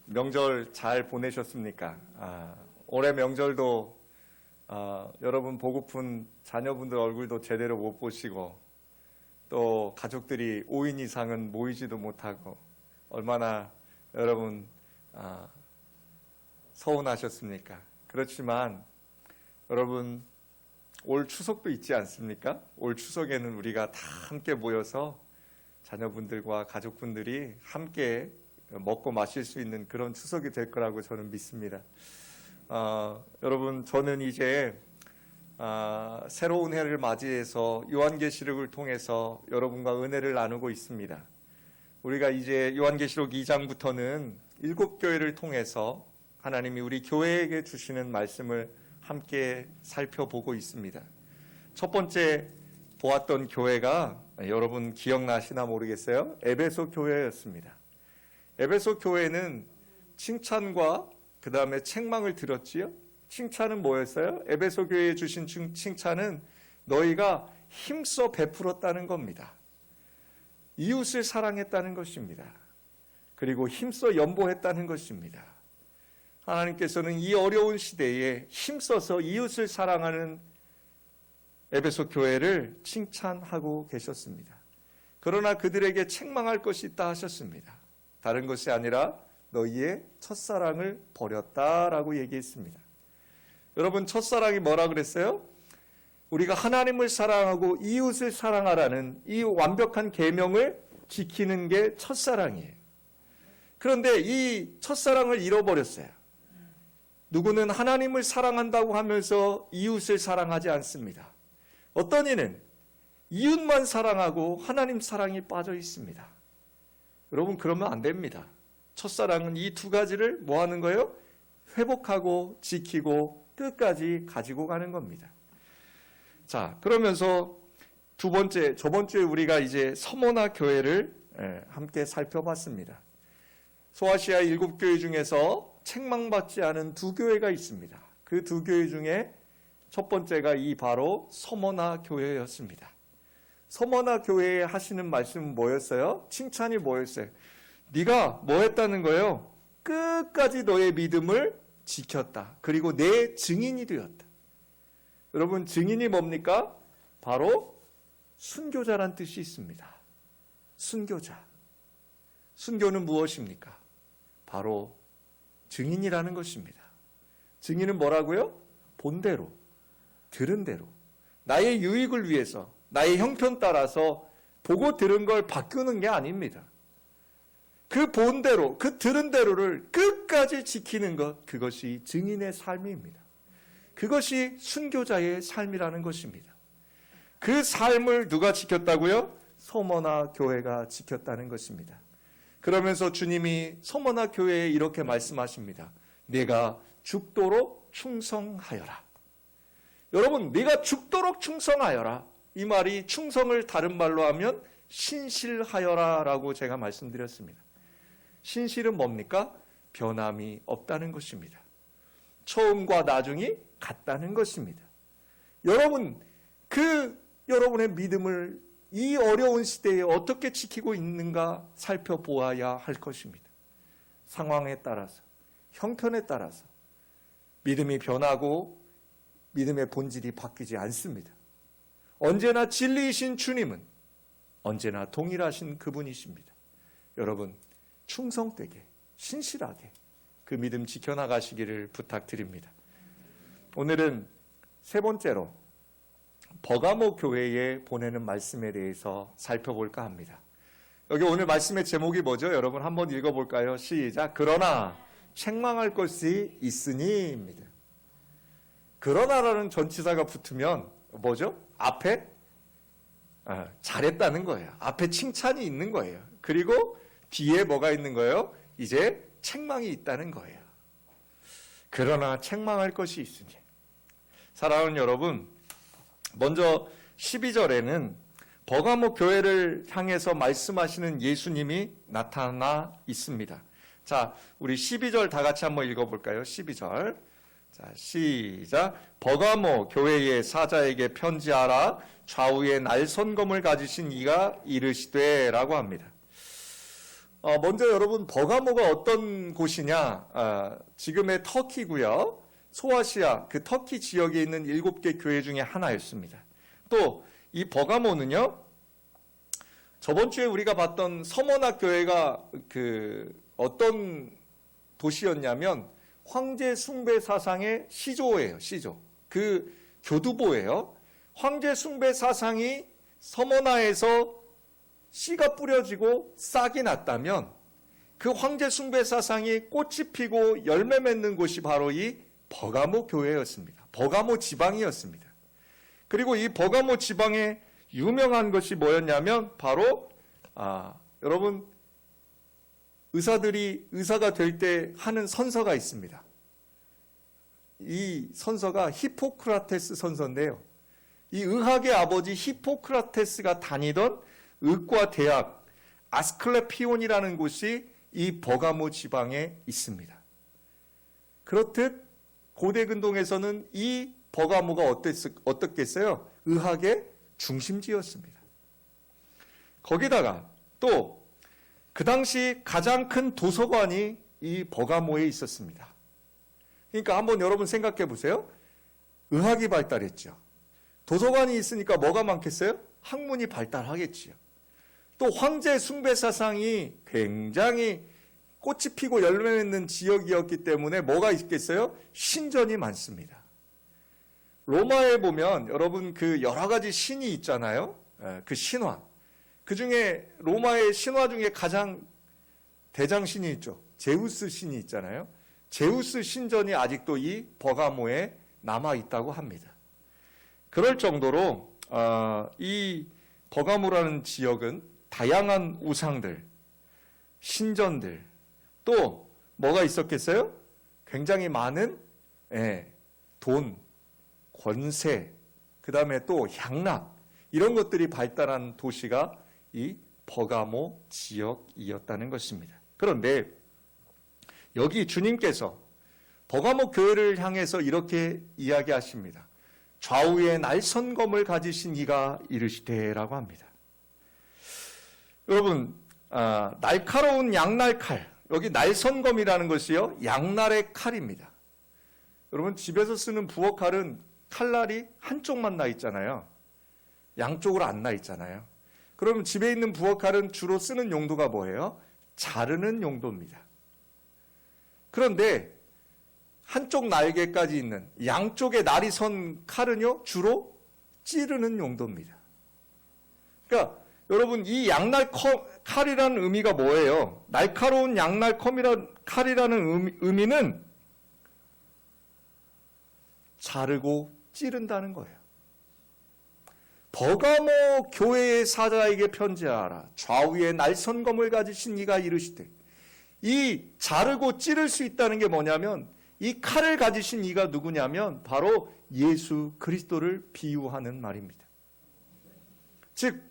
명절 잘 보내셨습니까? 올해 명절도 여러분 보고픈 자녀분들 얼굴도 제대로 못 보시고 또 가족들이 5인 이상은 모이지도 못하고 얼마나 여러분 서운하셨습니까? 그렇지만 여러분 올 추석도 있지 않습니까? 올 추석에는 우리가 다 함께 모여서 자녀분들과 가족분들이 함께 먹고 마실 수 있는 그런 추석이 될 거라고 저는 믿습니다. 여러분 저는 이제 새로운 해를 맞이해서 요한계시록을 통해서 여러분과 은혜를 나누고 있습니다. 우리가 이제 요한계시록 2장부터는 7교회를 통해서 하나님이 우리 교회에게 주시는 말씀을 함께 살펴보고 있습니다. 첫 번째 보았던 교회가 여러분 기억나시나 모르겠어요. 에베소 교회였습니다. 에베소 교회는 칭찬과 그 다음에 책망을 들었지요. 칭찬은 뭐였어요? 에베소 교회에 주신 칭찬은 너희가 힘써 베풀었다는 겁니다. 이웃을 사랑했다는 것입니다. 그리고 힘써 연보했다는 것입니다. 하나님께서는 이 어려운 시대에 힘써서 이웃을 사랑하는 에베소 교회를 칭찬하고 계셨습니다. 그러나 그들에게 책망할 것이 있다 하셨습니다. 다른 것이 아니라 너희의 첫사랑을 버렸다라고 얘기했습니다. 여러분 첫사랑이 뭐라 그랬어요? 우리가 하나님을 사랑하고 이웃을 사랑하라는 이 완벽한 계명을 지키는 게 첫사랑이에요. 그런데 이 첫사랑을 잃어버렸어요. 누구는 하나님을 사랑한다고 하면서 이웃을 사랑하지 않습니다. 어떤 이는 이웃만 사랑하고 하나님 사랑이 빠져 있습니다. 여러분 그러면 안 됩니다. 첫사랑은 이 두 가지를 뭐 하는 거예요? 회복하고 지키고 끝까지 가지고 가는 겁니다. 자, 그러면서 저번 주에 우리가 이제 서모나 교회를 함께 살펴봤습니다. 소아시아 7교회 중에서 책망받지 않은 2교회가 있습니다. 그 2교회 중에 첫 번째가 바로 서모나 교회였습니다. 서모나 교회에 하시는 말씀은 뭐였어요? 칭찬이 뭐였어요? 네가 뭐 했다는 거예요? 끝까지 너의 믿음을 지켰다. 그리고 내 증인이 되었다. 여러분 증인이 뭡니까? 바로 순교자란 뜻이 있습니다. 순교자. 순교는 무엇입니까? 바로 증인이라는 것입니다. 증인은 뭐라고요? 본대로, 들은 대로, 나의 유익을 위해서, 나의 형편 따라서 보고 들은 걸 바꾸는 게 아닙니다. 그 본대로, 그 들은 대로를 끝까지 지키는 것, 그것이 증인의 삶입니다. 그것이 순교자의 삶이라는 것입니다. 그 삶을 누가 지켰다고요? 서머나 교회가 지켰다는 것입니다. 그러면서 주님이 서머나 교회에 이렇게 말씀하십니다. 내가 죽도록 충성하여라. 여러분, 내가 죽도록 충성하여라. 이 말이 충성을 다른 말로 하면 신실하여라 라고 제가 말씀드렸습니다. 신실은 뭡니까? 변함이 없다는 것입니다. 처음과 나중이 같다는 것입니다. 여러분, 여러분의 믿음을 이 어려운 시대에 어떻게 지키고 있는가 살펴보아야 할 것입니다. 상황에 따라서, 형편에 따라서 믿음이 변하고 믿음의 본질이 바뀌지 않습니다. 언제나 진리이신 주님은 언제나 동일하신 그분이십니다. 여러분, 충성되게, 신실하게 그 믿음 지켜나가시기를 부탁드립니다. 오늘은 세 번째로 버가모 교회에 보내는 말씀에 대해서 살펴볼까 합니다. 여기 오늘 말씀의 제목이 뭐죠? 여러분 한번 읽어볼까요? 시작. 그러나 책망할 것이 있으니입니다. 그러나라는 전치사가 붙으면 뭐죠? 앞에 잘했다는 거예요. 앞에 칭찬이 있는 거예요. 그리고 뒤에 뭐가 있는 거예요? 이제 책망이 있다는 거예요. 그러나 책망할 것이 있으니. 사랑하는 여러분, 먼저 12절에는 버가모 교회를 향해서 말씀하시는 예수님이 나타나 있습니다. 자, 우리 12절 다 같이 한번 읽어볼까요? 12절. 자, 시작. 버가모 교회의 사자에게 편지하라. 좌우에 날선검을 가지신 이가 이르시되 라고 합니다. 먼저 여러분 버가모가 어떤 곳이냐? 지금의 터키고요. 소아시아 그 터키 지역에 있는 7개 교회 중에 하나였습니다. 또 이 버가모는요. 저번 주에 우리가 봤던 서머나 교회가 그 어떤 도시였냐면 황제 숭배 사상의 시조예요. 시조. 그 교두보예요. 황제 숭배 사상이 서머나에서 씨가 뿌려지고 싹이 났다면 그 황제 숭배 사상이 꽃이 피고 열매 맺는 곳이 바로 이 버가모 교회였습니다. 버가모 지방이었습니다. 그리고 이 버가모 지방에 유명한 것이 뭐였냐면 바로 여러분 의사들이 의사가 될 때 하는 선서가 있습니다. 이 선서가 히포크라테스 선서인데요. 이 의학의 아버지 히포크라테스가 다니던 의과 대학 아스클레피온이라는 곳이 이 버가모 지방에 있습니다. 그렇듯 고대 근동에서는 이 버가모가 어떻겠어요? 의학의 중심지였습니다. 거기다가 또 그 당시 가장 큰 도서관이 이 버가모에 있었습니다. 그러니까 한번 여러분 생각해 보세요. 의학이 발달했죠. 도서관이 있으니까 뭐가 많겠어요? 학문이 발달하겠지요. 또 황제 숭배 사상이 굉장히 꽃이 피고 열매 맺는 지역이었기 때문에 뭐가 있겠어요? 신전이 많습니다. 로마에 보면 여러분 그 여러 가지 신이 있잖아요. 그 신화. 그 중에 로마의 신화 중에 가장 대장신이 있죠. 제우스 신이 있잖아요. 제우스 신전이 아직도 이 버가모에 남아 있다고 합니다. 그럴 정도로 이 버가모라는 지역은 다양한 우상들, 신전들, 또 뭐가 있었겠어요? 굉장히 많은 돈, 권세, 그 다음에 또 향락 이런 것들이 발달한 도시가 이 버가모 지역이었다는 것입니다. 그런데 여기 주님께서 버가모 교회를 향해서 이렇게 이야기하십니다. 좌우에 날선검을 가지신 이가 이르시되라고 합니다. 여러분 날카로운 양날칼, 여기 날선검이라는 것이요 양날의 칼입니다. 여러분 집에서 쓰는 부엌칼은 칼날이 한쪽만 나 있잖아요. 양쪽으로 안 나 있잖아요. 그럼 집에 있는 부엌칼은 주로 쓰는 용도가 뭐예요? 자르는 용도입니다. 그런데 한쪽 날개까지 있는 양쪽에 날이 선 칼은요 주로 찌르는 용도입니다. 그러니까 여러분 이 양날 칼이라는 의미가 뭐예요? 날카로운 양날 칼이라는 의미는 자르고 찌른다는 거예요. 버가모 교회의 사자에게 편지하라. 좌우에 날선검을 가지신 이가 이르시되. 이 자르고 찌를 수 있다는 게 뭐냐면 이 칼을 가지신 이가 누구냐면 바로 예수 그리스도를 비유하는 말입니다. 즉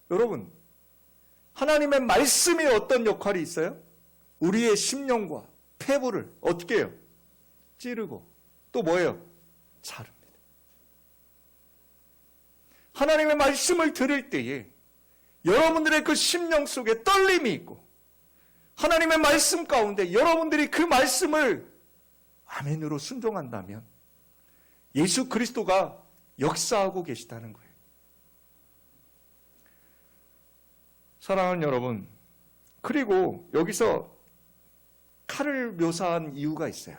여러분 하나님의 말씀이 어떤 역할이 있어요? 우리의 심령과 폐부를 어떻게 해요? 찌르고 또 뭐예요? 자릅니다. 하나님의 말씀을 들을 때에 여러분들의 그 심령 속에 떨림이 있고 하나님의 말씀 가운데 여러분들이 그 말씀을 아멘으로 순종한다면 예수 그리스도가 역사하고 계시다는 거예요. 사랑하는 여러분, 그리고 여기서 칼을 묘사한 이유가 있어요.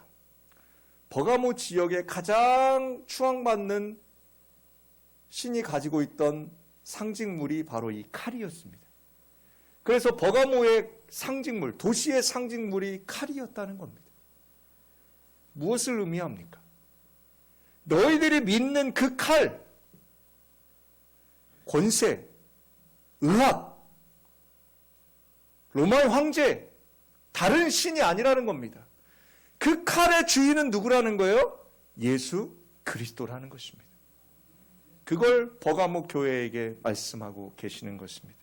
버가모 지역에 가장 추앙받는 신이 가지고 있던 상징물이 바로 이 칼이었습니다. 그래서 버가모의 상징물, 도시의 상징물이 칼이었다는 겁니다. 무엇을 의미합니까? 너희들이 믿는 그 칼, 권세, 의학, 로마의 황제, 다른 신이 아니라는 겁니다. 그 칼의 주인은 누구라는 거예요? 예수 그리스도라는 것입니다. 그걸 버가모 교회에게 말씀하고 계시는 것입니다.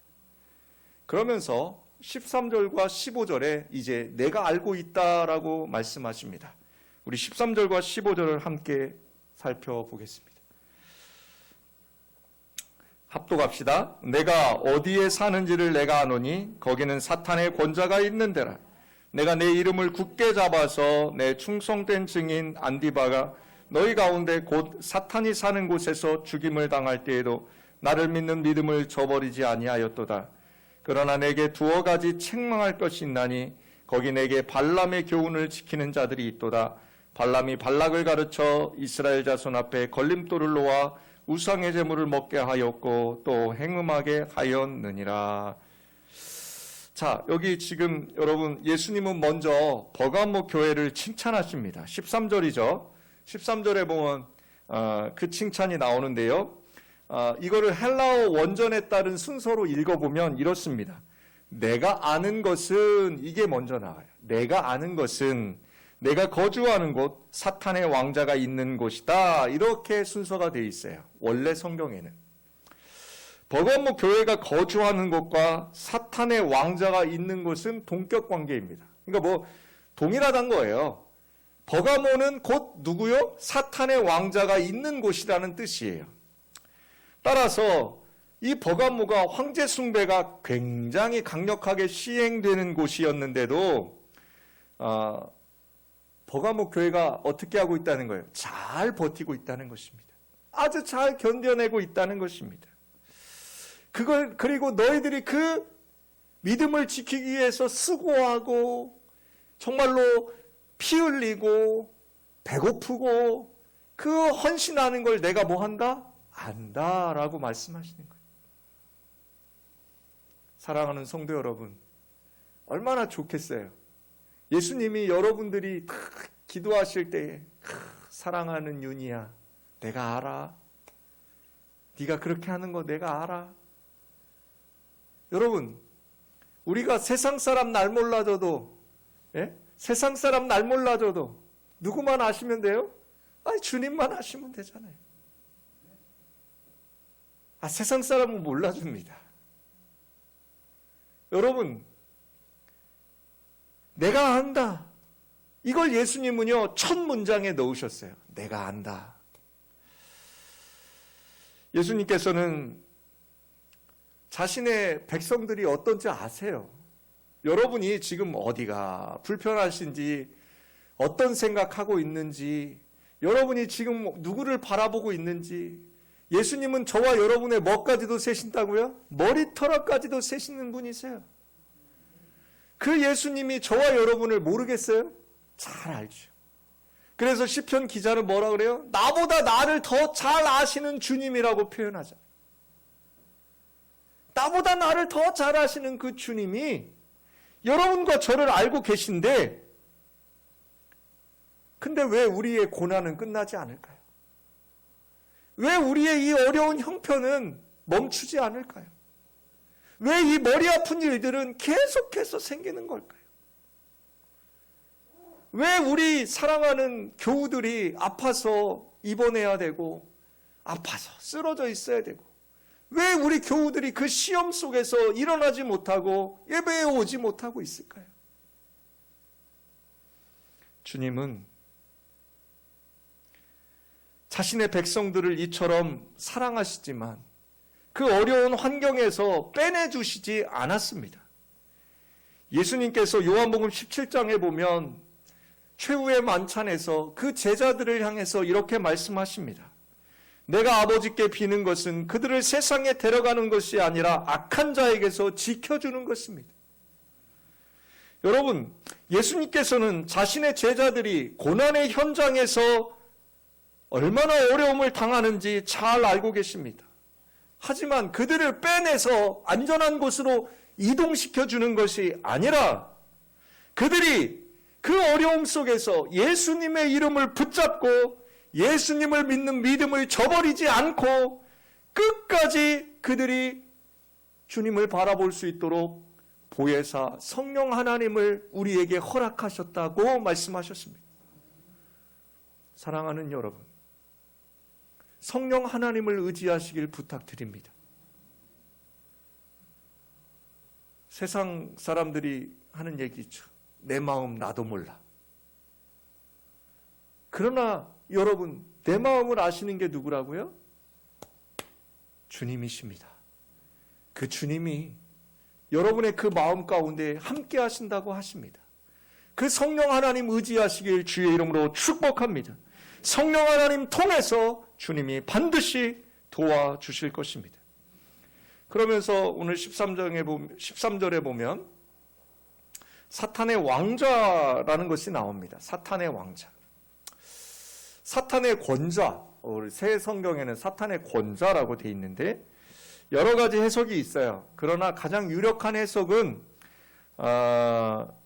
그러면서 13절과 15절에 이제 내가 알고 있다라고 말씀하십니다. 우리 13절과 15절을 함께 살펴보겠습니다. 합독합시다. 내가 어디에 사는지를 내가 아노니 거기는 사탄의 권자가 있는 데라. 내가 내 이름을 굳게 잡아서 내 충성된 증인 안디바가 너희 가운데 곧 사탄이 사는 곳에서 죽임을 당할 때에도 나를 믿는 믿음을 저버리지 아니하였도다. 그러나 내게 두어 가지 책망할 것이 있나니 거기 내게 발람의 교훈을 지키는 자들이 있도다. 발람이 발락을 가르쳐 이스라엘 자손 앞에 걸림돌을 놓아 우상의 제물을 먹게 하였고 또 행음하게 하였느니라. 자, 여기 지금 여러분 예수님은 먼저 버가모 교회를 칭찬하십니다. 13절이죠. 13절에 보면 그 칭찬이 나오는데요. 이거를 헬라어 원전에 따른 순서로 읽어보면 이렇습니다. 내가 아는 것은, 이게 먼저 나와요. 내가 아는 것은 내가 거주하는 곳 사탄의 왕자가 있는 곳이다. 이렇게 순서가 되어 있어요. 원래 성경에는. 버가모 교회가 거주하는 곳과 사탄의 왕자가 있는 곳은 동격 관계입니다. 그러니까 뭐 동일하다는 거예요. 버가모는 곧 누구요? 사탄의 왕자가 있는 곳이라는 뜻이에요. 따라서 이 버가모가 황제 숭배가 굉장히 강력하게 시행되는 곳이었는데도 버가모 교회가 어떻게 하고 있다는 거예요? 잘 버티고 있다는 것입니다. 아주 잘 견뎌내고 있다는 것입니다. 그리고 너희들이 그 믿음을 지키기 위해서 수고하고 정말로 피 흘리고 배고프고 그 헌신하는 걸 내가 뭐 한다? 안다라고 말씀하시는 거예요. 사랑하는 성도 여러분, 얼마나 좋겠어요. 예수님이 여러분들이 기도하실 때에 사랑하는 윤희야, 내가 알아. 네가 그렇게 하는 거 내가 알아. 여러분, 우리가 세상 사람 날 몰라줘도, 세상 사람 날 몰라줘도 누구만 아시면 돼요? 아니, 주님만 아시면 되잖아요. 세상 사람은 몰라줍니다. 여러분, 내가 안다. 이걸 예수님은요, 첫 문장에 넣으셨어요. 내가 안다. 예수님께서는 자신의 백성들이 어떤지 아세요. 여러분이 지금 어디가 불편하신지, 어떤 생각하고 있는지, 여러분이 지금 누구를 바라보고 있는지, 예수님은 저와 여러분의 뭐까지도 세신다고요? 머리털까지도 세시는 분이세요. 그 예수님이 저와 여러분을 모르겠어요? 잘 알죠. 그래서 시편 기자는 뭐라 그래요? 나보다 나를 더 잘 아시는 주님이라고 표현하잖아요. 나보다 나를 더 잘 아시는 그 주님이 여러분과 저를 알고 계신데, 근데 왜 우리의 고난은 끝나지 않을까요? 왜 우리의 이 어려운 형편은 멈추지 않을까요? 왜 이 머리 아픈 일들은 계속해서 생기는 걸까요? 왜 우리 사랑하는 교우들이 아파서 입원해야 되고, 아파서 쓰러져 있어야 되고, 왜 우리 교우들이 그 시험 속에서 일어나지 못하고 예배에 오지 못하고 있을까요? 주님은 자신의 백성들을 이처럼 사랑하시지만 그 어려운 환경에서 빼내주시지 않았습니다. 예수님께서 요한복음 17장에 보면 최후의 만찬에서 그 제자들을 향해서 이렇게 말씀하십니다. 내가 아버지께 비는 것은 그들을 세상에 데려가는 것이 아니라 악한 자에게서 지켜주는 것입니다. 여러분, 예수님께서는 자신의 제자들이 고난의 현장에서 얼마나 어려움을 당하는지 잘 알고 계십니다. 하지만 그들을 빼내서 안전한 곳으로 이동시켜주는 것이 아니라 그들이 그 어려움 속에서 예수님의 이름을 붙잡고 예수님을 믿는 믿음을 저버리지 않고 끝까지 그들이 주님을 바라볼 수 있도록 보혜사 성령 하나님을 우리에게 허락하셨다고 말씀하셨습니다. 사랑하는 여러분, 성령 하나님을 의지하시길 부탁드립니다. 세상 사람들이 하는 얘기죠. 내 마음 나도 몰라. 그러나 여러분, 내 마음을 아시는 게 누구라고요? 주님이십니다. 그 주님이 여러분의 그 마음 가운데 함께 하신다고 하십니다. 그 성령 하나님 의지하시길 주의 이름으로 축복합니다. 성령 하나님 통해서 주님이 반드시 도와주실 것입니다. 그러면서 오늘 13절에 보면 사탄의 왕자라는 것이 나옵니다. 사탄의 왕자. 사탄의 권자, 우리 새 성경에는 사탄의 권자라고 되어 있는데 여러 가지 해석이 있어요. 그러나 가장 유력한 해석은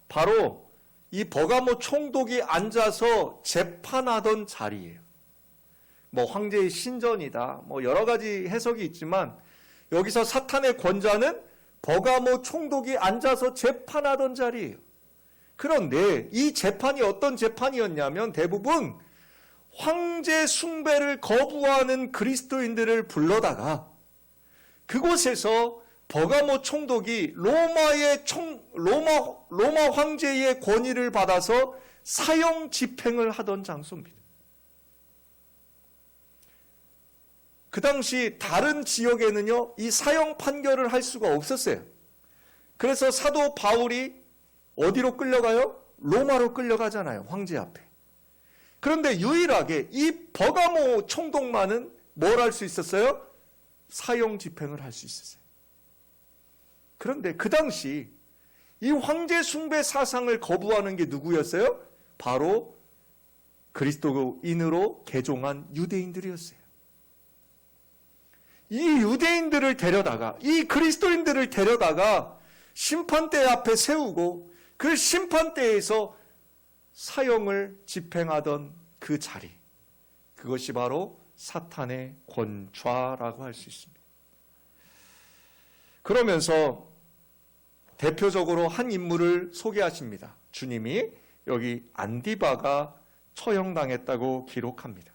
바로 이 버가모 총독이 앉아서 재판하던 자리예요. 뭐 황제의 신전이다, 뭐 여러 가지 해석이 있지만 여기서 사탄의 권자는 버가모 총독이 앉아서 재판하던 자리예요. 그런데 이 재판이 어떤 재판이었냐면 대부분 황제 숭배를 거부하는 그리스도인들을 불러다가 그곳에서 버가모 총독이 로마 황제의 권위를 받아서 사형 집행을 하던 장소입니다. 그 당시 다른 지역에는요, 이 사형 판결을 할 수가 없었어요. 그래서 사도 바울이 어디로 끌려가요? 로마로 끌려가잖아요, 황제 앞에. 그런데 유일하게 이 버가모 총독만은 뭘 할 수 있었어요? 사형 집행을 할 수 있었어요. 그런데 그 당시 이 황제 숭배 사상을 거부하는 게 누구였어요? 바로 그리스도인으로 개종한 유대인들이었어요. 이 유대인들을 데려다가, 이 그리스도인들을 데려다가 심판대 앞에 세우고 그 심판대에서 사형을 집행하던 그 자리, 그것이 바로 사탄의 권좌라고 할 수 있습니다. 그러면서 대표적으로 한 인물을 소개하십니다. 주님이 여기 안디바가 처형당했다고 기록합니다.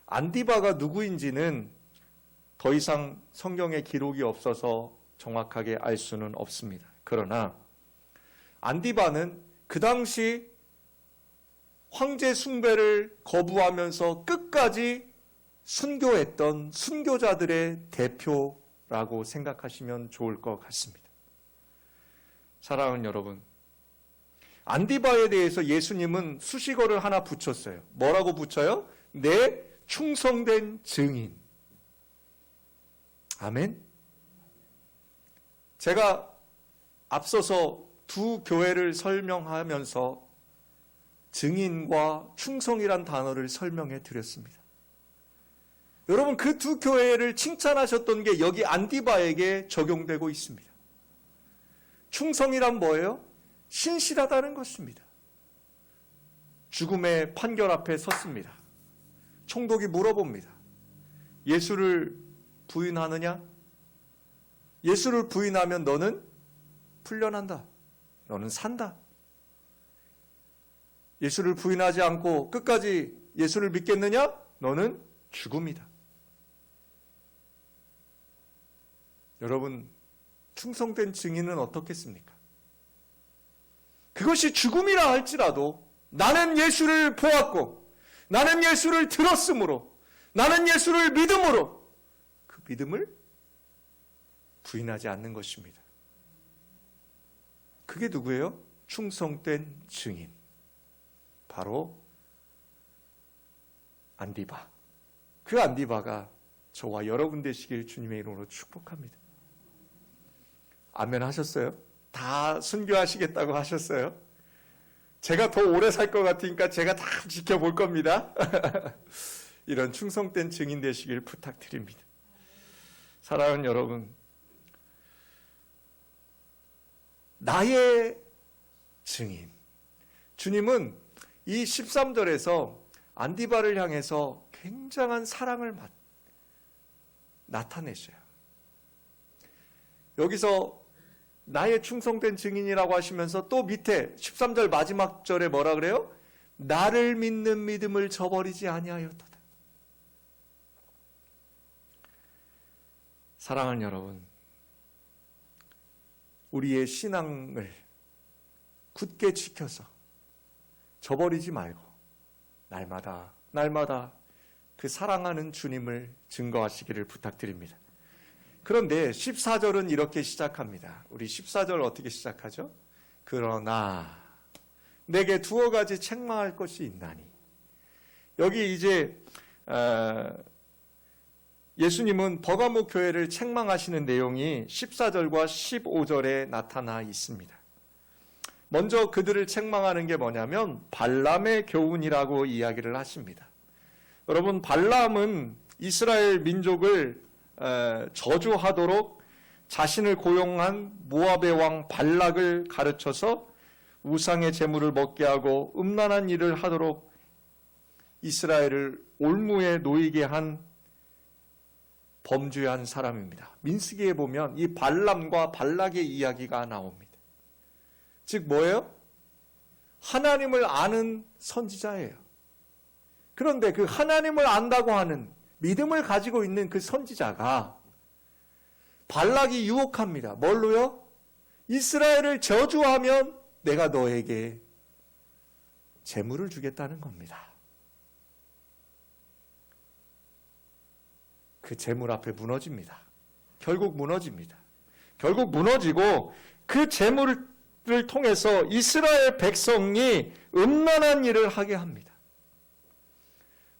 안디바가 누구인지는 더 이상 성경에 기록이 없어서 정확하게 알 수는 없습니다. 그러나 안디바는 그 당시 황제 숭배를 거부하면서 끝까지 순교했던 순교자들의 대표라고 생각하시면 좋을 것 같습니다. 사랑하는 여러분, 안디바에 대해서 예수님은 수식어를 하나 붙였어요. 뭐라고 붙여요? 내 충성된 증인. 아멘. 제가 앞서서 두 교회를 설명하면서 증인과 충성이란 단어를 설명해 드렸습니다. 여러분, 그 두 교회를 칭찬하셨던 게 여기 안디바에게 적용되고 있습니다. 충성이란 뭐예요? 신실하다는 것입니다. 죽음의 판결 앞에 섰습니다. 총독이 물어봅니다. 예수를 부인하느냐? 예수를 부인하면 너는 풀려난다. 너는 산다. 예수를 부인하지 않고 끝까지 예수를 믿겠느냐? 너는 죽음이다. 여러분, 충성된 증인은 어떻겠습니까? 그것이 죽음이라 할지라도 나는 예수를 보았고 나는 예수를 들었으므로 나는 예수를 믿음으로 그 믿음을 부인하지 않는 것입니다. 그게 누구예요? 충성된 증인. 바로 안디바. 그 안디바가 저와 여러분 되시길 주님의 이름으로 축복합니다. 아멘 하셨어요? 다 순교하시겠다고 하셨어요? 제가 더 오래 살 것 같으니까 제가 다 지켜볼 겁니다. 이런 충성된 증인 되시길 부탁드립니다. 사랑하는 여러분, 나의 증인. 주님은 이 13절에서 안디바를 향해서 굉장한 사랑을 나타내셔요. 여기서 나의 충성된 증인이라고 하시면서 또 밑에 13절 마지막 절에 뭐라 그래요? 나를 믿는 믿음을 저버리지 아니하였도다. 사랑하는 여러분, 우리의 신앙을 굳게 지켜서 저버리지 말고 날마다 그 사랑하는 주님을 증거하시기를 부탁드립니다. 그런데 14절은 이렇게 시작합니다. 우리 14절 어떻게 시작하죠? 그러나 내게 두어 가지 책망할 것이 있나니. 여기 이제 예수님은 버가모 교회를 책망하시는 내용이 14절과 15절에 나타나 있습니다. 먼저 그들을 책망하는 게 뭐냐면 발람의 교훈이라고 이야기를 하십니다. 여러분, 발람은 이스라엘 민족을 저주하도록 자신을 고용한 모압의 왕 발락을 가르쳐서 우상의 제물을 먹게 하고 음란한 일을 하도록 이스라엘을 올무에 놓이게 한 범죄한 사람입니다. 민수기에 보면 이 발람과 발락의 이야기가 나옵니다. 즉 뭐예요? 하나님을 아는 선지자예요. 그런데 그 하나님을 안다고 하는 믿음을 가지고 있는 그 선지자가 발락이 유혹합니다. 뭘로요? 이스라엘을 저주하면 내가 너에게 재물을 주겠다는 겁니다. 그 재물 앞에 무너집니다. 결국 무너집니다. 결국 무너지고 그 재물을 통해서 이스라엘 백성이 음란한 일을 하게 합니다.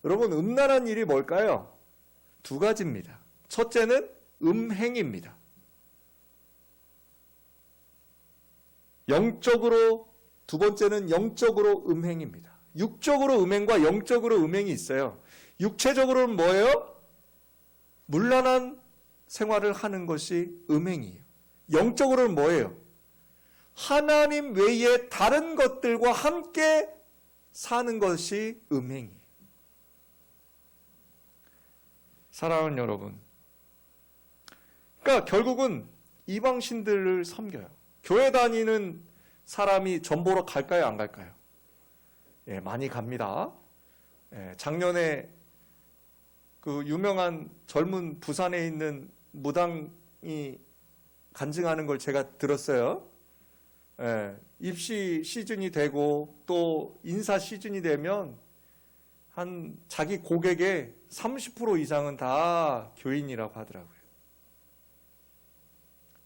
여러분, 음란한 일이 뭘까요? 두 가지입니다. 첫째는 음행입니다. 영적으로, 두 번째는 영적으로 음행입니다. 육적으로 음행과 영적으로 음행이 있어요. 육체적으로는 뭐예요? 문란한 생활을 하는 것이 음행이에요. 영적으로는 뭐예요? 하나님 외에 다른 것들과 함께 사는 것이 음행이에요. 사랑하는 여러분, 그러니까 결국은 이방신들을 섬겨요. 교회 다니는 사람이 전 보러 갈까요, 안 갈까요? 예, 많이 갑니다. 예, 작년에 그 유명한 젊은 부산에 있는 무당이 간증하는 걸 제가 들었어요. 예, 입시 시즌이 되고 또 인사 시즌이 되면 한 자기 고객의 30% 이상은 다 교인이라고 하더라고요.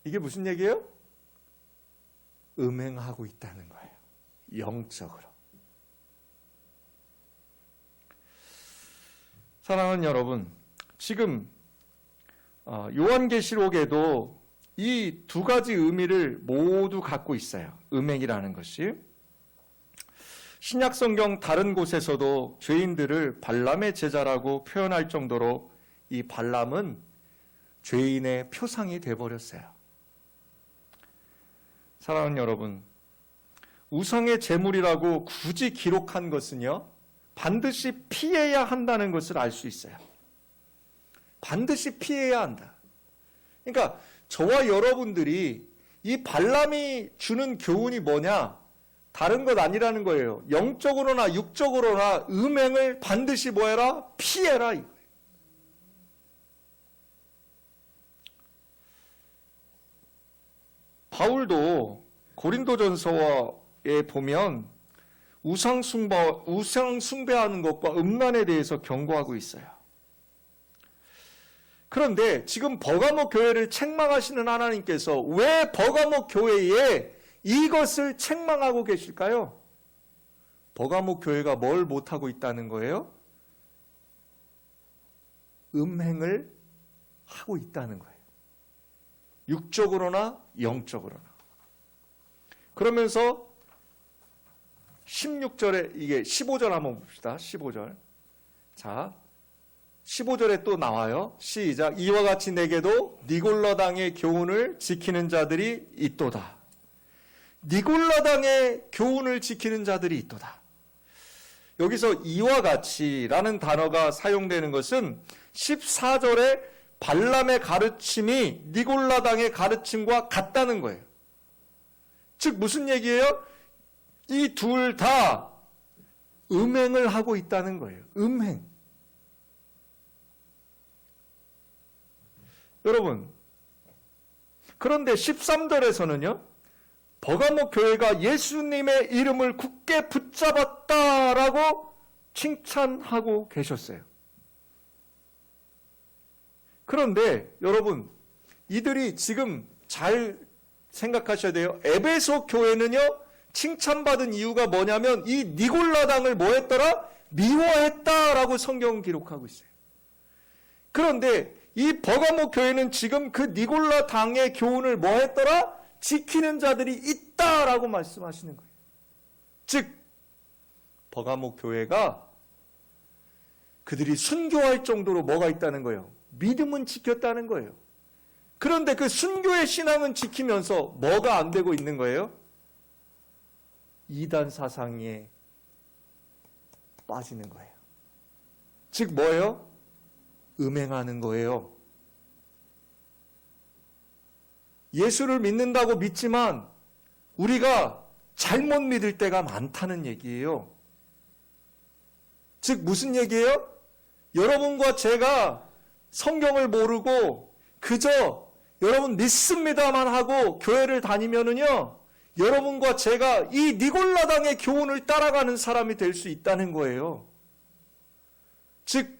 이게 무슨 얘기예요? 음행하고 있다는 거예요. 영적으로. 사랑하는 여러분, 지금 요한계시록에도 이 두 가지 의미를 모두 갖고 있어요. 음행이라는 것이. 신약성경 다른 곳에서도 죄인들을 발람의 제자라고 표현할 정도로 이 발람은 죄인의 표상이 되어버렸어요. 사랑하는 여러분, 우상의 제물이라고 굳이 기록한 것은요, 반드시 피해야 한다는 것을 알 수 있어요. 반드시 피해야 한다. 그러니까 저와 여러분들이 이 발람이 주는 교훈이 뭐냐? 다른 것 아니라는 거예요. 영적으로나 육적으로나 음행을 반드시 뭐해라? 피해라 이거예요. 바울도 고린도전서에 보면 우상 숭배하는 것과 음란에 대해서 경고하고 있어요. 그런데 지금 버가모 교회를 책망하시는 하나님께서 왜 버가모 교회에 이것을 책망하고 계실까요? 버가모 교회가 뭘 못하고 있다는 거예요? 음행을 하고 있다는 거예요. 육적으로나 영적으로나. 그러면서 16절에 이게 15절 한번 봅시다. 15절. 자, 15절에 또 나와요. 시작. 이와 같이 내게도 니골라당의 교훈을 지키는 자들이 있도다. 니골라당의 교훈을 지키는 자들이 있도다. 여기서 이와 같이라는 단어가 사용되는 것은 14절에 발람의 가르침이 니골라당의 가르침과 같다는 거예요. 즉 무슨 얘기예요? 이 둘 다 음행을 하고 있다는 거예요. 음행. 여러분, 그런데 13절에서는요, 버가모 교회가 예수님의 이름을 굳게 붙잡았다라고 칭찬하고 계셨어요. 그런데 여러분, 이들이 지금 잘 생각하셔야 돼요. 에베소 교회는요, 칭찬받은 이유가 뭐냐면 이 니골라당을 뭐 했더라? 미워했다라고 성경은 기록하고 있어요. 그런데 이 버가모 교회는 지금 그 니골라당의 교훈을 뭐 했더라? 지키는 자들이 있다라고 말씀하시는 거예요. 즉 버가모 교회가 그들이 순교할 정도로 뭐가 있다는 거예요? 믿음은 지켰다는 거예요. 그런데 그 순교의 신앙은 지키면서 뭐가 안 되고 있는 거예요? 이단 사상에 빠지는 거예요. 즉 뭐예요? 음행하는 거예요. 예수를 믿는다고 믿지만 우리가 잘못 믿을 때가 많다는 얘기예요. 즉 무슨 얘기예요? 여러분과 제가 성경을 모르고 그저 여러분 믿습니다만 하고 교회를 다니면은요, 여러분과 제가 이 니골라당의 교훈을 따라가는 사람이 될 수 있다는 거예요. 즉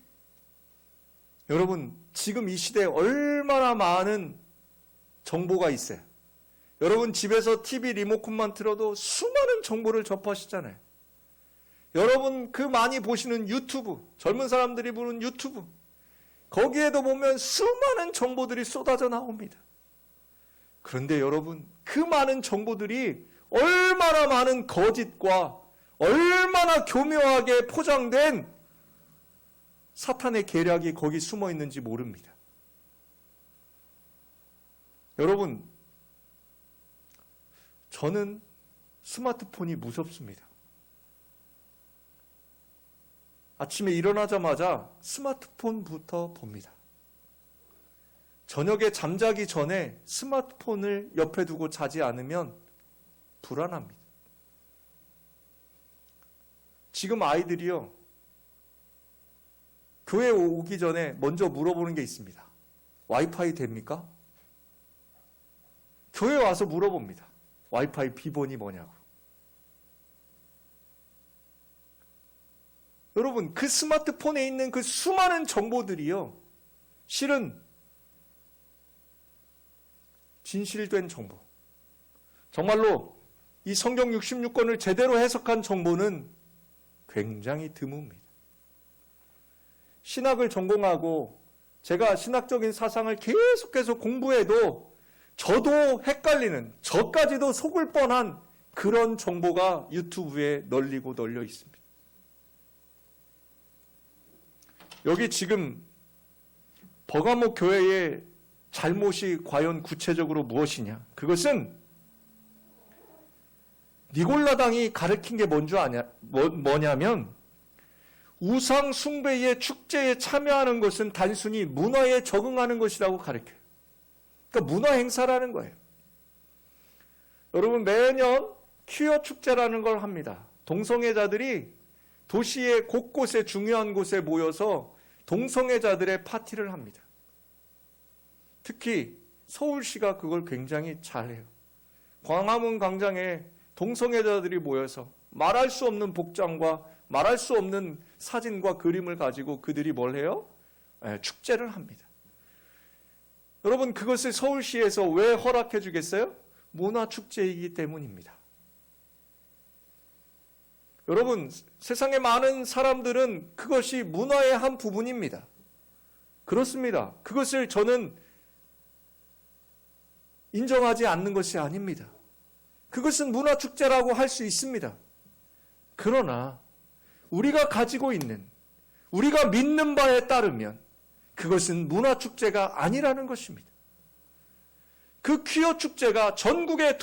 여러분 지금 이 시대에 얼마나 많은 정보가 있어요. 여러분 집에서 TV 리모컨만 틀어도 수많은 정보를 접하시잖아요. 여러분 그 많이 보시는 유튜브, 젊은 사람들이 보는 유튜브, 거기에도 보면 수많은 정보들이 쏟아져 나옵니다. 그런데 여러분 그 많은 정보들이 얼마나 많은 거짓과 얼마나 교묘하게 포장된 사탄의 계략이 거기 숨어 있는지 모릅니다. 여러분, 저는 스마트폰이 무섭습니다. 아침에 일어나자마자 스마트폰부터 봅니다. 저녁에 잠자기 전에 스마트폰을 옆에 두고 자지 않으면 불안합니다. 지금 아이들이요, 교회 오기 전에 먼저 물어보는 게 있습니다. 와이파이 됩니까? 교회 와서 물어봅니다. 와이파이 비번이 뭐냐고. 여러분, 그 스마트폰에 있는 그 수많은 정보들이요, 실은 진실된 정보, 정말로 이 성경 66권을 제대로 해석한 정보는 굉장히 드뭅니다. 신학을 전공하고 제가 신학적인 사상을 계속해서 공부해도 저도 헷갈리는, 저까지도 속을 뻔한 그런 정보가 유튜브에 널리고 널려 있습니다. 여기 지금 버가모 교회의 잘못이 과연 구체적으로 무엇이냐? 그것은 니골라당이 가르친 게 뭐냐면 우상 숭배의 축제에 참여하는 것은 단순히 문화에 적응하는 것이라고 가르쳐요. 그러니까 문화 행사라는 거예요. 여러분 매년 퀴어 축제라는 걸 합니다. 동성애자들이 도시의 곳곳에 중요한 곳에 모여서 동성애자들의 파티를 합니다. 특히 서울시가 그걸 굉장히 잘해요. 광화문 광장에 동성애자들이 모여서 말할 수 없는 복장과 말할 수 없는 사진과 그림을 가지고 그들이 뭘 해요? 축제를 합니다. 여러분 그것을 서울시에서 왜 허락해 주겠어요? 문화축제이기 때문입니다. 여러분 세상에 많은 사람들은 그것이 문화의 한 부분입니다. 그렇습니다. 그것을 저는 인정하지 않는 것이 아닙니다. 그것은 문화축제라고 할 수 있습니다. 그러나 우리가 가지고 있는, 우리가 믿는 바에 따르면 그것은 문화축제가 아니라는 것입니다. 그 퀴어 축제가 전국의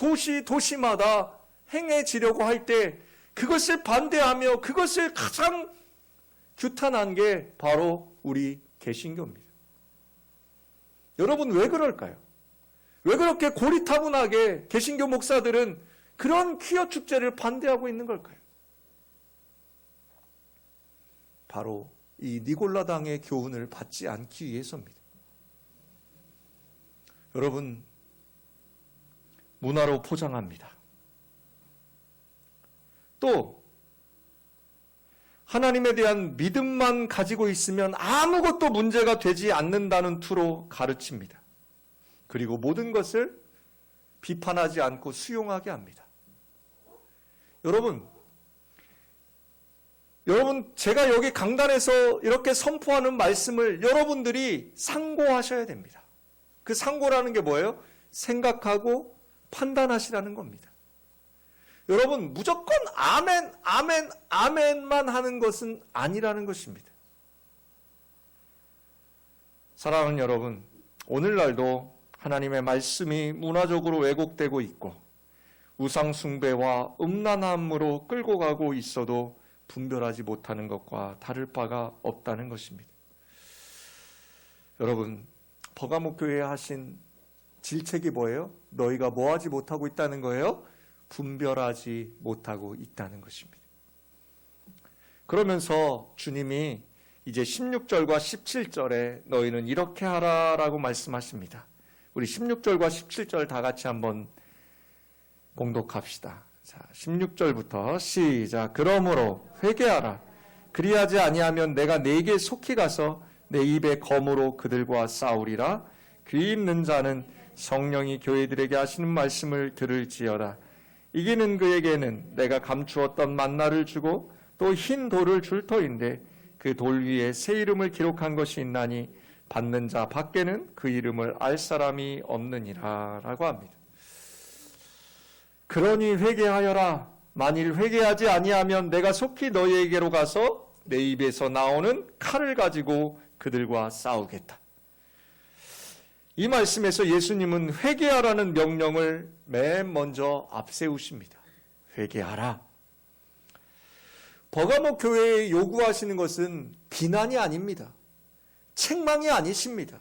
도시마다 행해지려고 할 때 그것을 반대하며 그것을 가장 규탄한 게 바로 우리 개신교입니다. 여러분 왜 그럴까요? 왜 그렇게 고리타분하게 개신교 목사들은 그런 퀴어 축제를 반대하고 있는 걸까요? 바로 이 니골라당의 교훈을 받지 않기 위해서입니다. 여러분, 문화로 포장합니다. 또 하나님에 대한 믿음만 가지고 있으면 아무것도 문제가 되지 않는다는 투로 가르칩니다. 그리고 모든 것을 비판하지 않고 수용하게 합니다. 여러분, 제가 여기 강단에서 이렇게 선포하는 말씀을 여러분들이 상고하셔야 됩니다. 그 상고라는 게 뭐예요? 생각하고 판단하시라는 겁니다. 여러분, 무조건 아멘, 아멘, 아멘만 하는 것은 아니라는 것입니다. 사랑하는 여러분, 오늘날도 하나님의 말씀이 문화적으로 왜곡되고 있고 우상 숭배와 음란함으로 끌고 가고 있어도 분별하지 못하는 것과 다를 바가 없다는 것입니다. 여러분, 버가모 교회에 하신 질책이 뭐예요? 너희가 뭐하지 못하고 있다는 거예요? 분별하지 못하고 있다는 것입니다. 그러면서 주님이 이제 16절과 17절에 너희는 이렇게 하라라고 말씀하십니다. 우리 16절과 17절 다 같이 한번 봉독합시다. 자, 16절부터 시작. 그러므로 회개하라. 그리하지 아니하면 내가 네게 속히 가서 내 입에 검으로 그들과 싸우리라. 귀 있는 자는 성령이 교회들에게 하시는 말씀을 들을지어다. 이기는 그에게는 내가 감추었던 만나를 주고 또 흰 돌을 줄 터인데 그 돌 위에 새 이름을 기록한 것이 있나니 받는 자 밖에는 그 이름을 알 사람이 없느니라 라고 합니다. 그러니 회개하여라. 만일 회개하지 아니하면 내가 속히 너희에게로 가서 내 입에서 나오는 칼을 가지고 그들과 싸우겠다. 이 말씀에서 예수님은 회개하라는 명령을 맨 먼저 앞세우십니다. 회개하라. 버가모 교회에 요구하시는 것은 비난이 아닙니다. 책망이 아니십니다.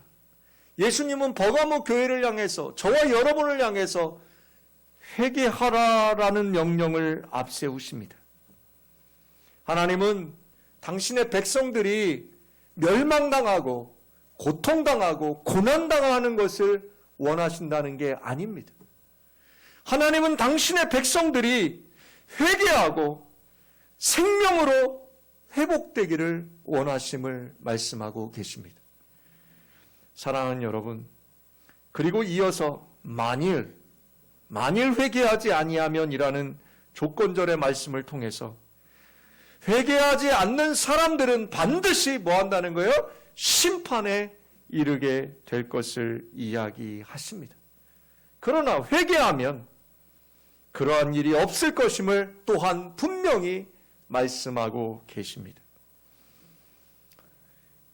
예수님은 버가모 교회를 향해서, 저와 여러분을 향해서 회개하라라는 명령을 앞세우십니다. 하나님은 당신의 백성들이 멸망당하고 고통당하고 고난당하는 것을 원하신다는 게 아닙니다. 하나님은 당신의 백성들이 회개하고 생명으로 회복되기를 원하심을 말씀하고 계십니다. 사랑하는 여러분, 그리고 이어서 만일 회개하지 아니하면이라는 조건절의 말씀을 통해서 회개하지 않는 사람들은 반드시 뭐 한다는 거예요? 심판에 이르게 될 것을 이야기하십니다. 그러나 회개하면 그러한 일이 없을 것임을 또한 분명히 말씀하고 계십니다.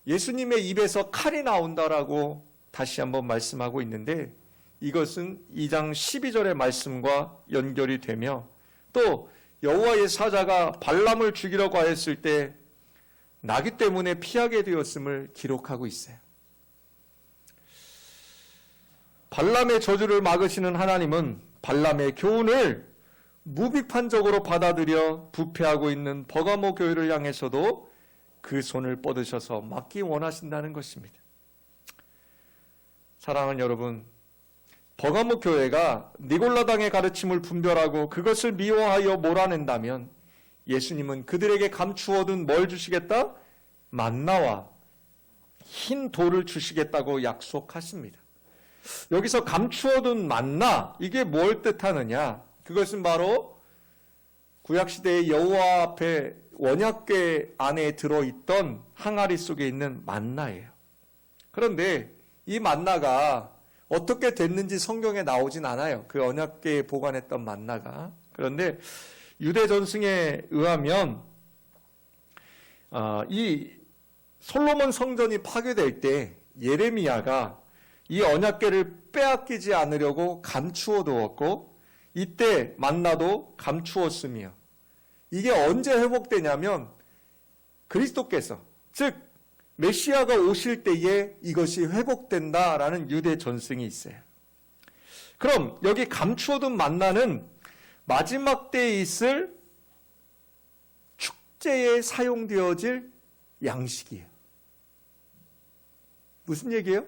예수님의 입에서 칼이 나온다라고 다시 한번 말씀하고 있는데 이것은 2장 12절의 말씀과 연결이 되며 또 여호와의 사자가 발람을 죽이려고 하였을 때 나귀 때문에 피하게 되었음을 기록하고 있어요. 발람의 저주를 막으시는 하나님은 발람의 교훈을 무비판적으로 받아들여 부패하고 있는 버가모 교회를 향해서도 그 손을 뻗으셔서 막기 원하신다는 것입니다. 사랑하는 여러분, 버가모 교회가 니골라당의 가르침을 분별하고 그것을 미워하여 몰아낸다면 예수님은 그들에게 감추어둔 뭘 주시겠다? 만나와 흰 돌을 주시겠다고 약속하십니다. 여기서 감추어둔 만나, 이게 뭘 뜻하느냐? 그것은 바로 구약시대의 여호와 앞에 원약궤 안에 들어있던 항아리 속에 있는 만나예요. 그런데 이 만나가 어떻게 됐는지 성경에 나오진 않아요. 그 언약궤에 보관했던 만나가. 그런데 유대 전승에 의하면 이 솔로몬 성전이 파괴될 때 예레미야가 이 언약궤를 빼앗기지 않으려고 감추어 두었고 이때 만나도 감추었으며 이게 언제 회복되냐면 그리스도께서 즉 메시아가 오실 때에 이것이 회복된다라는 유대 전승이 있어요. 그럼 여기 감추어둔 만나는 마지막 때에 있을 축제에 사용되어질 양식이에요. 무슨 얘기예요?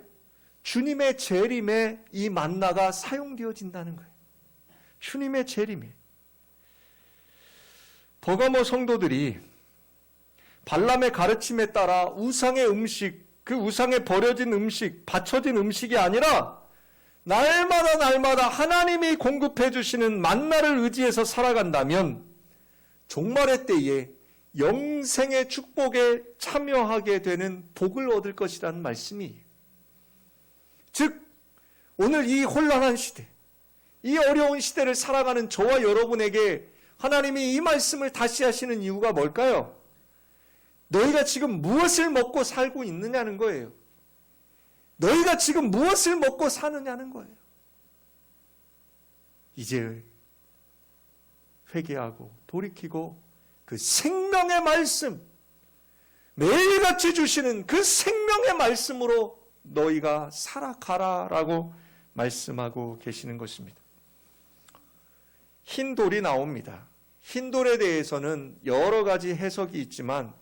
주님의 재림에 이 만나가 사용되어진다는 거예요. 주님의 재림에. 버가모 성도들이 발람의 가르침에 따라 우상의 음식, 그 우상에 버려진 음식, 바쳐진 음식이 아니라 날마다 날마다 하나님이 공급해 주시는 만나를 의지해서 살아간다면 종말의 때에 영생의 축복에 참여하게 되는 복을 얻을 것이라는 말씀이에요. 즉 오늘 이 혼란한 시대, 이 어려운 시대를 살아가는 저와 여러분에게 하나님이 이 말씀을 다시 하시는 이유가 뭘까요? 너희가 지금 무엇을 먹고 살고 있느냐는 거예요. 너희가 지금 무엇을 먹고 사느냐는 거예요. 이제 회개하고 돌이키고 그 생명의 말씀, 매일같이 주시는 그 생명의 말씀으로 너희가 살아가라라고 말씀하고 계시는 것입니다. 흰 돌이 나옵니다. 흰 돌에 대해서는 여러 가지 해석이 있지만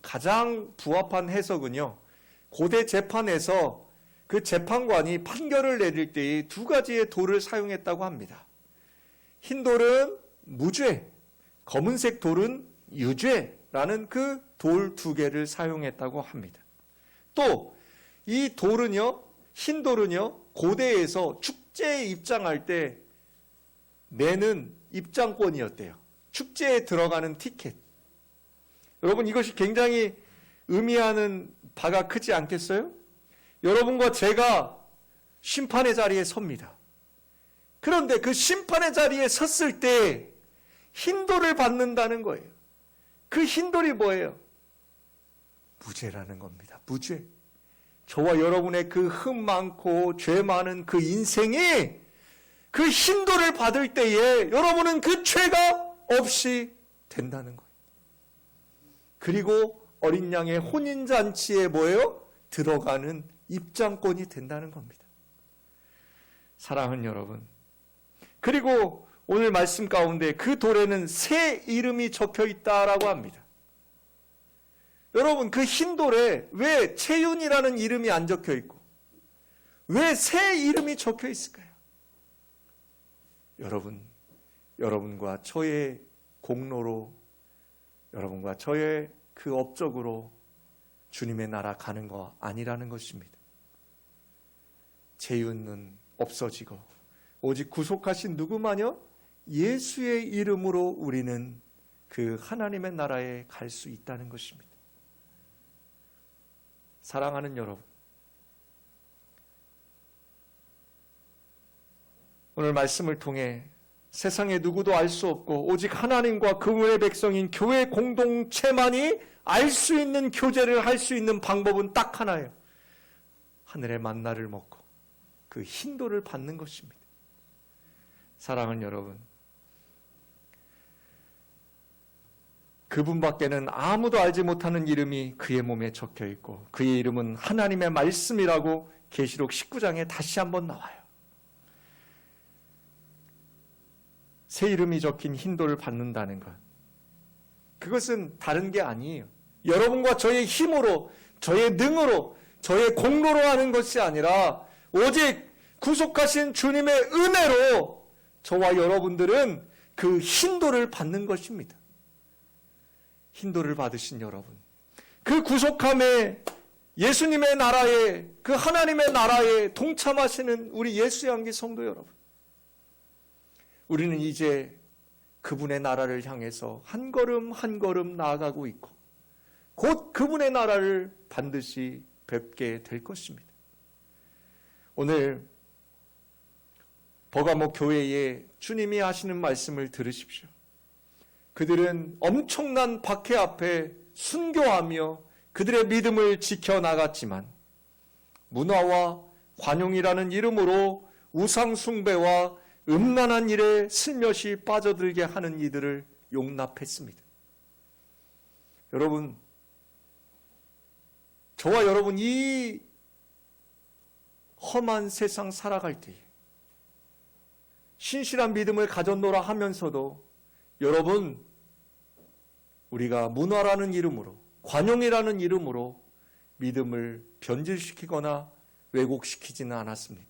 가장 부합한 해석은요, 고대 재판에서 그 재판관이 판결을 내릴 때에 두 가지의 돌을 사용했다고 합니다. 흰 돌은 무죄, 검은색 돌은 유죄라는 그 돌 두 개를 사용했다고 합니다. 또 이 돌은요, 흰 돌은요, 고대에서 축제에 입장할 때 내는 입장권이었대요. 축제에 들어가는 티켓. 여러분, 이것이 굉장히 의미하는 바가 크지 않겠어요? 여러분과 제가 심판의 자리에 섭니다. 그런데 그 심판의 자리에 섰을 때 흰돌을 받는다는 거예요. 그 흰돌이 뭐예요? 무죄라는 겁니다. 무죄. 저와 여러분의 그 흠 많고 죄 많은 그 인생이 그 흰돌을 받을 때에 여러분은 그 죄가 없이 된다는 거예요. 그리고 어린 양의 혼인잔치에 뭐예요? 들어가는 입장권이 된다는 겁니다. 사랑하는 여러분, 그리고 오늘 말씀 가운데 그 돌에는 새 이름이 적혀 있다라고 합니다. 여러분, 그 흰 돌에 왜 채윤이라는 이름이 안 적혀 있고 왜 새 이름이 적혀 있을까요? 여러분과 저의 공로로, 여러분과 저의 그 업적으로 주님의 나라 가는 거 아니라는 것입니다. 죄윤은 없어지고 오직 구속하신 누구마녀? 예수의 이름으로 우리는 그 하나님의 나라에 갈 수 있다는 것입니다. 사랑하는 여러분, 오늘 말씀을 통해 세상에 누구도 알 수 없고 오직 하나님과 그분의 백성인 교회 공동체만이 알 수 있는 교제를 할 수 있는 방법은 딱 하나예요. 하늘의 만나를 먹고 그 흰돌을 받는 것입니다. 사랑하는 여러분, 그분밖에는 아무도 알지 못하는 이름이 그의 몸에 적혀 있고 그의 이름은 하나님의 말씀이라고 계시록 19장에 다시 한번 나와요. 새 이름이 적힌 흰돌을 받는다는 것, 그것은 다른 게 아니에요. 여러분과 저의 힘으로, 저의 능으로, 저의 공로로 하는 것이 아니라 오직 구속하신 주님의 은혜로 저와 여러분들은 그 흰돌을 받는 것입니다. 흰돌을 받으신 여러분, 그 구속함에 예수님의 나라에, 그 하나님의 나라에 동참하시는 우리 예수의 향기 성도 여러분, 우리는 이제 그분의 나라를 향해서 한 걸음 한 걸음 나아가고 있고 곧 그분의 나라를 반드시 뵙게 될 것입니다. 오늘 버가모 교회에 주님이 하시는 말씀을 들으십시오. 그들은 엄청난 박해 앞에 순교하며 그들의 믿음을 지켜나갔지만 문화와 관용이라는 이름으로 우상 숭배와 음란한 일에 슬며시 빠져들게 하는 이들을 용납했습니다. 여러분, 저와 여러분 이 험한 세상 살아갈 때에 신실한 믿음을 가졌노라 하면서도 여러분, 우리가 문화라는 이름으로, 관용이라는 이름으로 믿음을 변질시키거나 왜곡시키지는 않았습니까?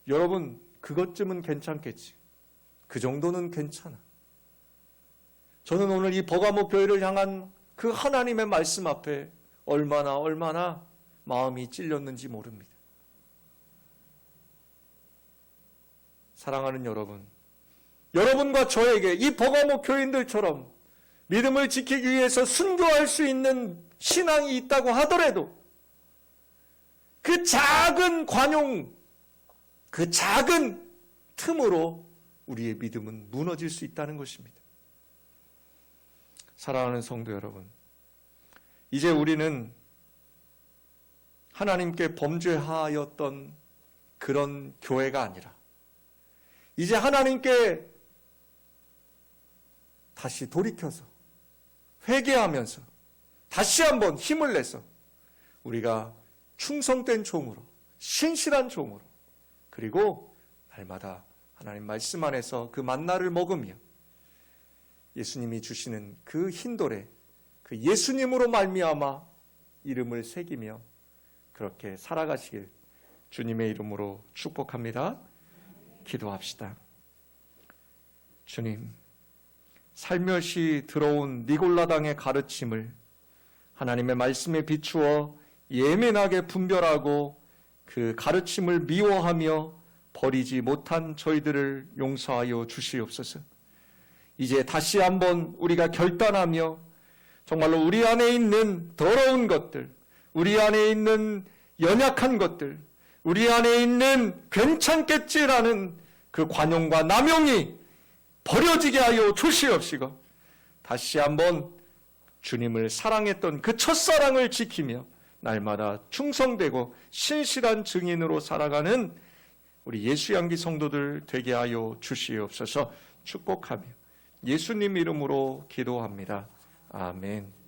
여러분, 그것쯤은 괜찮겠지. 그 정도는 괜찮아. 저는 오늘 이 버가모 교회를 향한 그 하나님의 말씀 앞에 얼마나 마음이 찔렸는지 모릅니다. 사랑하는 여러분, 여러분과 저에게 이 버가모 교인들처럼 믿음을 지키기 위해서 순교할 수 있는 신앙이 있다고 하더라도 그 작은 관용, 그 작은 틈으로 우리의 믿음은 무너질 수 있다는 것입니다. 사랑하는 성도 여러분, 이제 우리는 하나님께 범죄하였던 그런 교회가 아니라 이제 하나님께 다시 돌이켜서 회개하면서 다시 한번 힘을 내서 우리가 충성된 종으로, 신실한 종으로, 그리고 날마다 하나님 말씀 안에서 그 만나를 먹으며 예수님이 주시는 그 흰돌에 그 예수님으로 말미암아 이름을 새기며 그렇게 살아가시길 주님의 이름으로 축복합니다. 기도합시다. 주님, 살며시 들어온 니골라당의 가르침을 하나님의 말씀에 비추어 예민하게 분별하고 그 가르침을 미워하며 버리지 못한 저희들을 용서하여 주시옵소서. 이제 다시 한번 우리가 결단하며 정말로 우리 안에 있는 더러운 것들, 우리 안에 있는 연약한 것들, 우리 안에 있는 괜찮겠지라는 그 관용과 남용이 버려지게 하여 주시옵시고 다시 한번 주님을 사랑했던 그 첫사랑을 지키며 날마다 충성되고 신실한 증인으로 살아가는 우리 예수양기 성도들 되게 하여 주시옵소서. 축복하며 예수님 이름으로 기도합니다. 아멘.